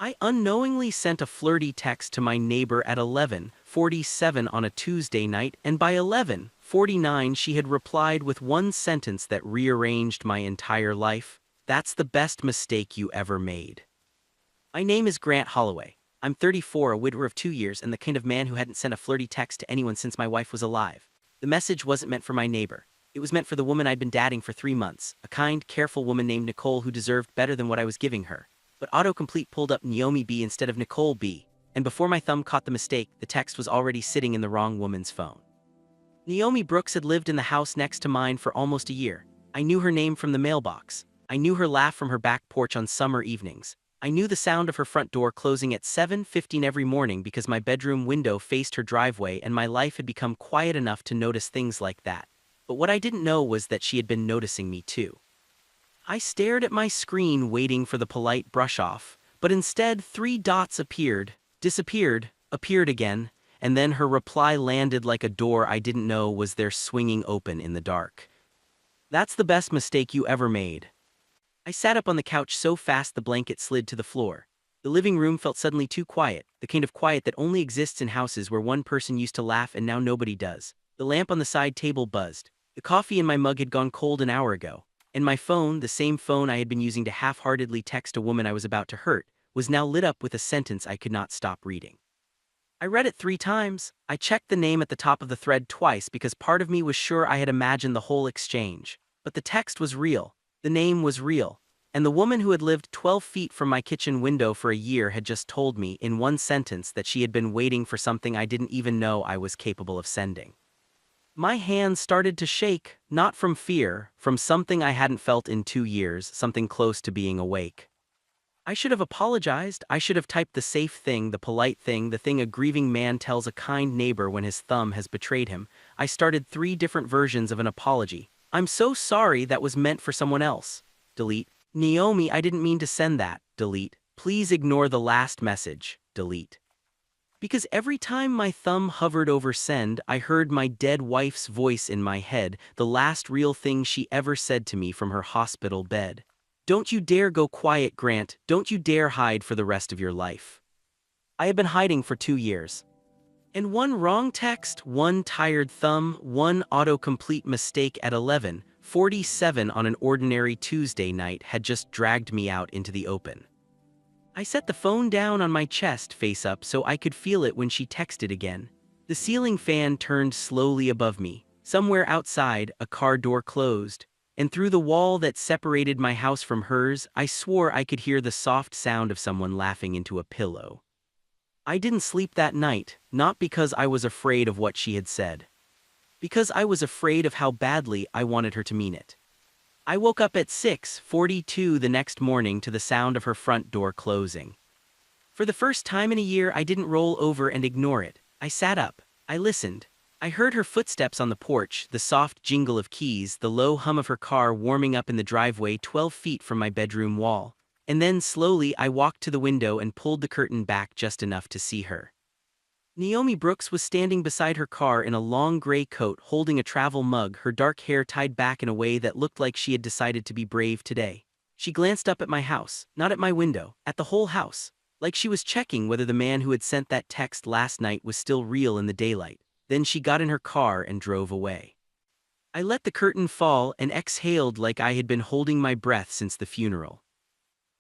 I unknowingly sent a flirty text to my neighbor at 11:47 on a Tuesday night, and by 11:49 she had replied with one sentence that rearranged my entire life. That's the best mistake you ever made. My name is Grant Holloway. I'm 34, a widower of 2 years, and the kind of man who hadn't sent a flirty text to anyone since my wife was alive. The message wasn't meant for my neighbor. It was meant for the woman I'd been dating for 3 months, a kind, careful woman named Nicole who deserved better than what I was giving her. But autocomplete pulled up Naomi B instead of Nicole B, and before my thumb caught the mistake, the text was already sitting in the wrong woman's phone. Naomi Brooks had lived in the house next to mine for almost a year. I knew her name from the mailbox. I knew her laugh from her back porch on summer evenings. I knew the sound of her front door closing at 7:15 every morning because my bedroom window faced her driveway and my life had become quiet enough to notice things like that. But what I didn't know was that she had been noticing me too. I stared at my screen waiting for the polite brush-off, but instead 3 dots appeared, disappeared, appeared again, and then her reply landed like a door I didn't know was there swinging open in the dark. That's the best mistake you ever made. I sat up on the couch so fast the blanket slid to the floor. The living room felt suddenly too quiet, the kind of quiet that only exists in houses where one person used to laugh and now nobody does. The lamp on the side table buzzed. The coffee in my mug had gone cold an hour ago, and my phone, the same phone I had been using to half-heartedly text a woman I was about to hurt, was now lit up with a sentence I could not stop reading. I read it 3 times. I checked the name at the top of the thread twice because part of me was sure I had imagined the whole exchange. But the text was real. The name was real. And the woman who had lived 12 feet from my kitchen window for a year had just told me in one sentence that she had been waiting for something I didn't even know I was capable of sending. My hands started to shake, not from fear, from something I hadn't felt in 2 years, something close to being awake. I should have apologized. I should have typed the safe thing, the polite thing, the thing a grieving man tells a kind neighbor when his thumb has betrayed him. I started 3 different versions of an apology. I'm so sorry, that was meant for someone else. Delete. Naomi, I didn't mean to send that. Delete. Please ignore the last message. Delete. Because every time my thumb hovered over send, I heard my dead wife's voice in my head, the last real thing she ever said to me from her hospital bed. Don't you dare go quiet, Grant. Don't you dare hide for the rest of your life. I had been hiding for 2 years. And one wrong text, one tired thumb, one autocomplete mistake at 11:47 on an ordinary Tuesday night had just dragged me out into the open. I set the phone down on my chest face up so I could feel it when she texted again. The ceiling fan turned slowly above me. Somewhere outside, a car door closed, and through the wall that separated my house from hers, I swore I could hear the soft sound of someone laughing into a pillow. I didn't sleep that night, not because I was afraid of what she had said. Because I was afraid of how badly I wanted her to mean it. I woke up at 6:42 the next morning to the sound of her front door closing. For the first time in a year, I didn't roll over and ignore it. I sat up. I listened. I heard her footsteps on the porch, the soft jingle of keys, the low hum of her car warming up in the driveway 12 feet from my bedroom wall. And then slowly I walked to the window and pulled the curtain back just enough to see her. Naomi Brooks was standing beside her car in a long gray coat holding a travel mug, her dark hair tied back in a way that looked like she had decided to be brave today. She glanced up at my house, not at my window, at the whole house, like she was checking whether the man who had sent that text last night was still real in the daylight. Then she got in her car and drove away. I let the curtain fall and exhaled like I had been holding my breath since the funeral.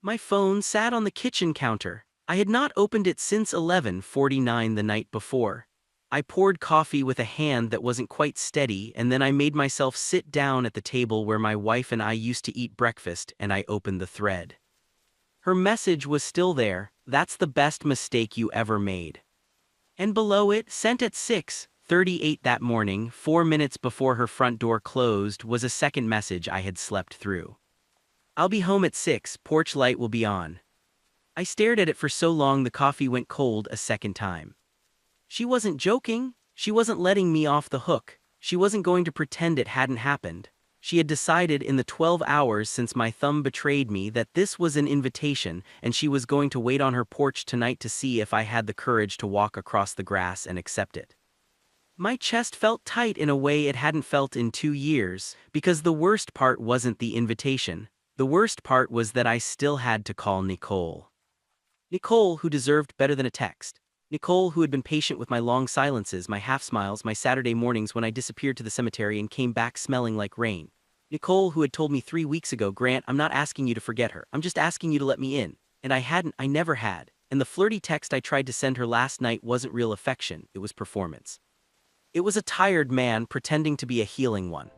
My phone sat on the kitchen counter. I had not opened it since 11:49 the night before. I poured coffee with a hand that wasn't quite steady, and then I made myself sit down at the table where my wife and I used to eat breakfast, and I opened the thread. Her message was still there. That's the best mistake you ever made. And below it, sent at 6:38 that morning, 4 minutes before her front door closed, was a second message I had slept through. I'll be home at 6, porch light will be on. I stared at it for so long the coffee went cold a second time. She wasn't joking. She wasn't letting me off the hook. She wasn't going to pretend it hadn't happened. She had decided in the 12 hours since my thumb betrayed me that this was an invitation, and she was going to wait on her porch tonight to see if I had the courage to walk across the grass and accept it. My chest felt tight in a way it hadn't felt in 2 years, because the worst part wasn't the invitation. The worst part was that I still had to call Nicole. Nicole, who deserved better than a text. Nicole, who had been patient with my long silences, my half-smiles, my Saturday mornings when I disappeared to the cemetery and came back smelling like rain. Nicole, who had told me 3 weeks ago, Grant, I'm not asking you to forget her, I'm just asking you to let me in. And I never had. And the flirty text I tried to send her last night wasn't real affection, it was performance. It was a tired man pretending to be a healing one.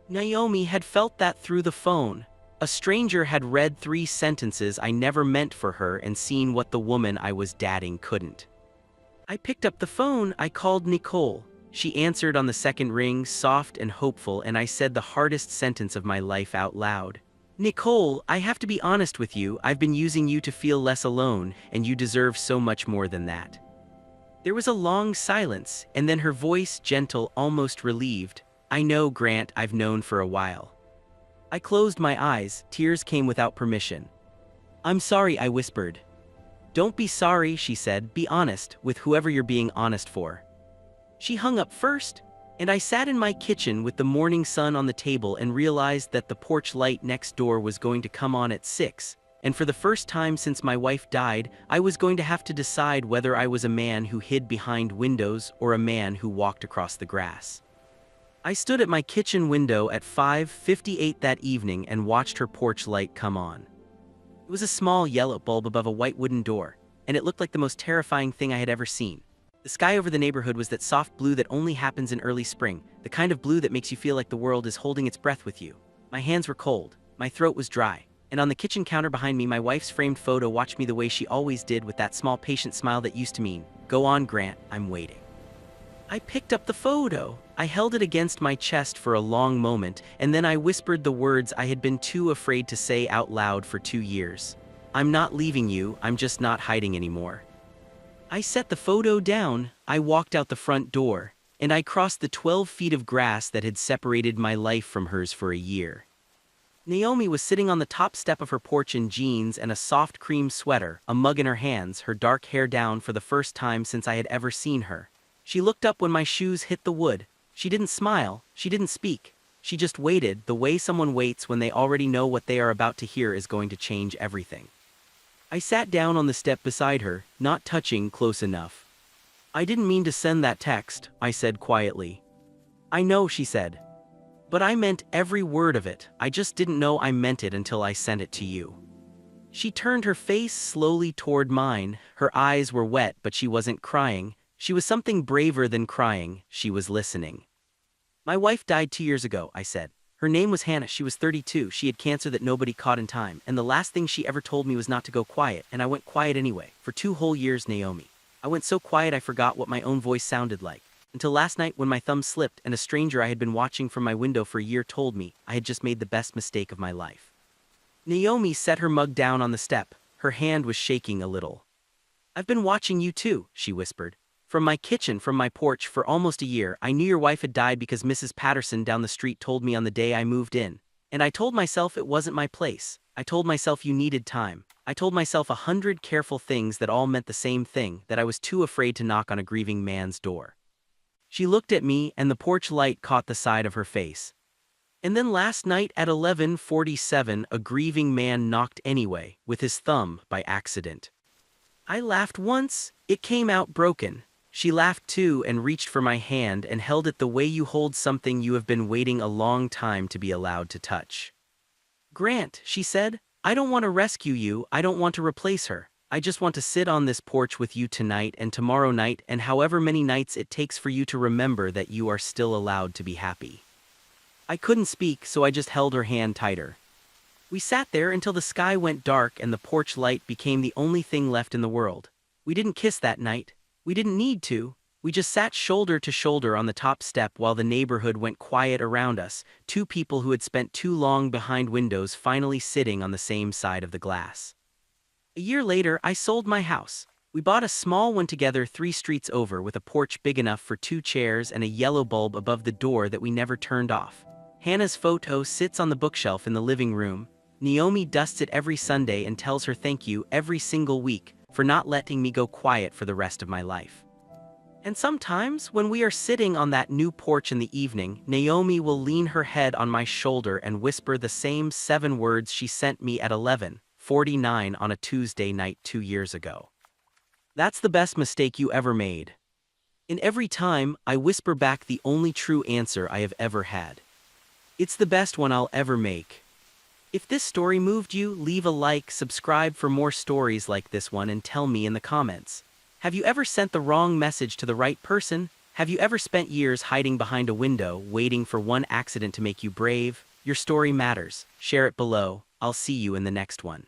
Naomi had felt that through the phone. A stranger had read 3 sentences I never meant for her and seen what the woman I was dating couldn't. I picked up the phone, I called Nicole. She answered on the second ring, soft and hopeful, and I said the hardest sentence of my life out loud. Nicole, I have to be honest with you, I've been using you to feel less alone, and you deserve so much more than that. There was a long silence, and then her voice, gentle, almost relieved. I know, Grant, I've known for a while. I closed my eyes, tears came without permission. I'm sorry, I whispered. Don't be sorry, she said, be honest, with whoever you're being honest for. She hung up first, and I sat in my kitchen with the morning sun on the table and realized that the porch light next door was going to come on at 6, and for the first time since my wife died, I was going to have to decide whether I was a man who hid behind windows or a man who walked across the grass. I stood at my kitchen window at 5:58 that evening and watched her porch light come on. It was a small yellow bulb above a white wooden door, and it looked like the most terrifying thing I had ever seen. The sky over the neighborhood was that soft blue that only happens in early spring, the kind of blue that makes you feel like the world is holding its breath with you. My hands were cold, my throat was dry, and on the kitchen counter behind me my wife's framed photo watched me the way she always did with that small patient smile that used to mean, "Go on, Grant, I'm waiting." I picked up the photo. I held it against my chest for a long moment, and then I whispered the words I had been too afraid to say out loud for 2 years. I'm not leaving you, I'm just not hiding anymore. I set the photo down, I walked out the front door, and I crossed the 12 feet of grass that had separated my life from hers for a year. Naomi was sitting on the top step of her porch in jeans and a soft cream sweater, a mug in her hands, her dark hair down for the first time since I had ever seen her. She looked up when my shoes hit the wood. She didn't smile, she didn't speak. She just waited, the way someone waits when they already know what they are about to hear is going to change everything. I sat down on the step beside her, not touching close enough. I didn't mean to send that text, I said quietly. I know, she said. But I meant every word of it, I just didn't know I meant it until I sent it to you. She turned her face slowly toward mine, her eyes were wet but she wasn't crying. She was something braver than crying, she was listening. My wife died 2 years ago, I said. Her name was Hannah, she was 32, she had cancer that nobody caught in time, and the last thing she ever told me was not to go quiet, and I went quiet anyway, for 2 whole years, Naomi. I went so quiet I forgot what my own voice sounded like, until last night when my thumb slipped and a stranger I had been watching from my window for a year told me I had just made the best mistake of my life. Naomi set her mug down on the step, her hand was shaking a little. I've been watching you too, she whispered. From my kitchen, from my porch, for almost a year, I knew your wife had died because Mrs. Patterson down the street told me on the day I moved in. And I told myself it wasn't my place. I told myself you needed time. I told myself 100 careful things that all meant the same thing, that I was too afraid to knock on a grieving man's door. She looked at me and the porch light caught the side of her face. And then last night at 11:47, a grieving man knocked anyway, with his thumb, by accident. I laughed once, it came out broken. She laughed too and reached for my hand and held it the way you hold something you have been waiting a long time to be allowed to touch. Grant, she said, I don't want to rescue you, I don't want to replace her. I just want to sit on this porch with you tonight and tomorrow night and however many nights it takes for you to remember that you are still allowed to be happy. I couldn't speak, so I just held her hand tighter. We sat there until the sky went dark and the porch light became the only thing left in the world. We didn't kiss that night. We didn't need to, we just sat shoulder to shoulder on the top step while the neighborhood went quiet around us, 2 people who had spent too long behind windows finally sitting on the same side of the glass. A year later, I sold my house. We bought a small one together 3 streets over with a porch big enough for 2 chairs and a yellow bulb above the door that we never turned off. Hannah's photo sits on the bookshelf in the living room. Naomi dusts it every Sunday and tells her thank you every single week for not letting me go quiet for the rest of my life. And sometimes, when we are sitting on that new porch in the evening, Naomi will lean her head on my shoulder and whisper the same 7 words she sent me at 49 on a Tuesday night 2 years ago. That's the best mistake you ever made. In every time, I whisper back the only true answer I have ever had. It's the best one I'll ever make. If this story moved you, leave a like, subscribe for more stories like this one, and tell me in the comments. Have you ever sent the wrong message to the right person? Have you ever spent years hiding behind a window, waiting for one accident to make you brave? Your story matters. Share it below. I'll see you in the next one.